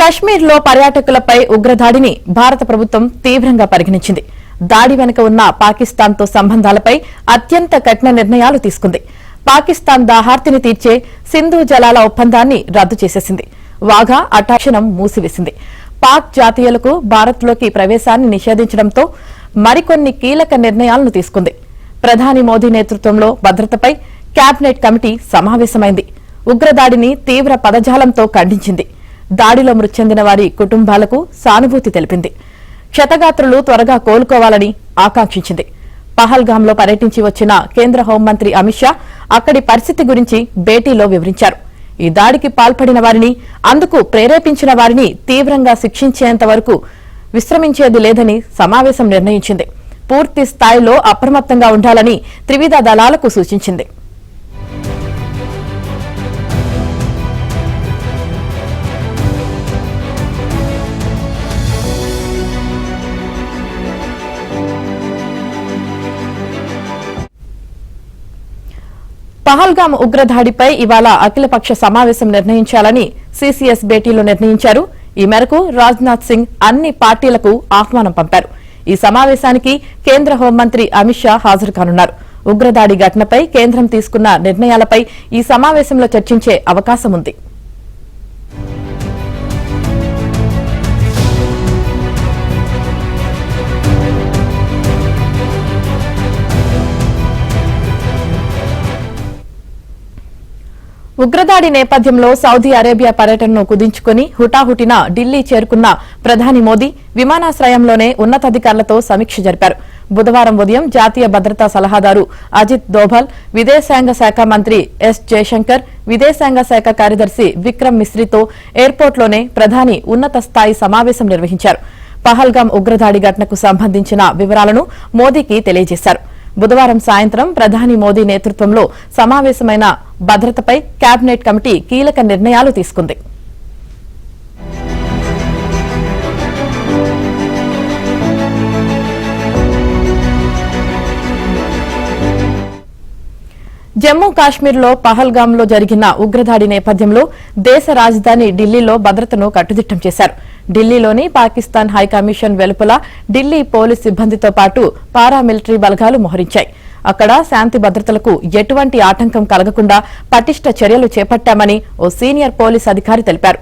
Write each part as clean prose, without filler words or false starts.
కశ్మీర్లో పర్యాటకులపై ఉగ్రదాడిని భారత ప్రభుత్వం తీవ్రంగా పరిగణించింది. దాడి వెనుక ఉన్న పాకిస్తాన్తో సంబంధాలపై అత్యంత కఠిన నిర్ణయాలు తీసుకుంది. పాకిస్తాన్ దాహార్తిని తీర్చే సింధు జలాల ఒప్పందాన్ని రద్దు చేసేసింది. వాఘా అటాక్షణం మూసివేసింది. పాక్ జాతీయులకు భారత్లోకి ప్రవేశాన్ని నిషేధించడంతో మరికొన్ని కీలక నిర్ణయాలను తీసుకుంది. ప్రధాని మోదీ నేతృత్వంలో భద్రతపై కేబినెట్ కమిటీ సమావేశమైంది. ఉగ్రదాడిని తీవ్ర పదజాలంతో ఖండించింది. దాడిలో మృతి చెందిన వారి కుటుంబాలకు సానుభూతి తెలిపింది. క్షతగాత్రులు త్వరగా కోలుకోవాలని ఆకాంక్షించింది. పహల్గాంలో పర్యటించి వచ్చిన కేంద్ర హోంమంత్రి అమిత్ షా అక్కడి పరిస్థితి గురించి భేటీలో వివరించారు. ఈ దాడికి పాల్పడిన వారిని, అందుకు ప్రేరేపించిన వారిని తీవ్రంగా శిక్షించేంత వరకు విశ్రమించేది లేదని సమావేశం నిర్ణయించింది. పూర్తి స్థాయిలో అప్రమత్తంగా ఉండాలని త్రివిధ దళాలకు సూచించింది. పహల్గాం ఉగ్రదాడిపై ఇవాళ అఖిలపక్ష సమావేశం నిర్ణయించాలని సీసీఎస్ భేటీలో నిర్ణయించారు. ఈ మేరకు రాజ్నాథ్ సింగ్ అన్ని పార్టీలకు ఆహ్వానం పంపారు. ఈ సమావేశానికి కేంద్ర హోంమంత్రి అమిత్ షా హాజరు కానున్నారు. ఉగ్రదాడి ఘటనపై కేంద్రం తీసుకున్న నిర్ణయాలపై ఈ సమావేశంలో చర్చించే అవకాశం ఉంది. ఉగ్రదాడి నేపథ్యంలో సౌదీ అరేబియా పర్యటనను కుదించుకుని హుటాహుటిన ఢిల్లీ చేరుకున్న ప్రధాని మోదీ విమానాశ్రయంలోనే ఉన్నతాధికారులతో సమీక్ష జరిపారు. బుధవారం ఉదయం జాతీయ భద్రతా సలహాదారు అజిత్ దోభల్, విదేశాంగ శాఖ మంత్రి ఎస్ జయశంకర్, విదేశాంగ శాఖ కార్యదర్శి విక్రమ్ మిశ్రీతో ఎయిర్పోర్ట్లోనే ప్రధాని ఉన్నత స్థాయి సమావేశం నిర్వహించారు. పహల్గాం ఉగ్రదాడి ఘటనకు సంబంధించిన వివరాలను మోదీకి తెలియజేశారు. బుధవారం సాయంత్రం ప్రధాని మోదీ నేతృత్వంలో సమావేశమైన భద్రతపై కేబినెట్ కమిటీ కీలక నిర్ణయాలు తీసుకుంది. జమ్మూ కాశ్మీర్లో పహల్గాంలో జరిగిన ఉగ్రదాడి నేపథ్యంలో దేశ రాజధాని ఢిల్లీలో భద్రతను కట్టుదిట్టం చేశారు. ఢిల్లీలోని పాకిస్తాన్ హైకమిషన్ వెలుపల ఢిల్లీ పోలీస్ సిబ్బందితో పాటు పారామిలిటరీ బలగాలు మోహరించాయి. అక్కడ శాంతి భద్రతలకు ఎటువంటి ఆటంకం కలగకుండా పటిష్ట చర్యలు చేపట్టామని ఓ సీనియర్ పోలీస్ అధికారి తెలిపారు.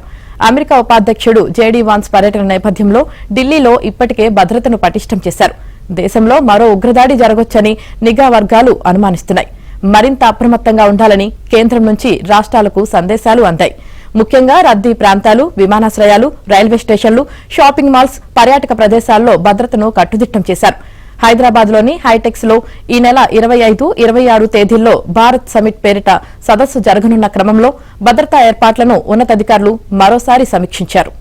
అమెరికా ఉపాధ్యక్షుడు జేడీ వాన్స్ పర్యటన నేపథ్యంలో ఢిల్లీలో ఇప్పటికే భద్రతను పటిష్టం చేశారు. దేశంలో మరో ఉగ్రదాడి జరగొచ్చని నిఘా వర్గాలు అనుమానిస్తున్నాయి. మరింత అప్రమత్తంగా ఉండాలని కేంద్రం నుంచి రాష్ట్రాలకు సందేశాలు అందాయి. ముఖ్యంగా రద్దీ ప్రాంతాలు, విమానాశ్రయాలు, రైల్వే స్టేషన్లు, షాపింగ్ మాల్స్, పర్యాటక ప్రదేశాల్లో భద్రతను కట్టుదిట్టం చేశారు. హైదరాబాద్లోని హైటెక్స్ లో ఈ నెల 25, 26 తేదీల్లో భారత్ సమిట్ పేరిట సదస్సు జరగనున్న క్రమంలో భద్రతా ఏర్పాట్లను ఉన్నతాధికారులు మరోసారి సమీక్షించారు.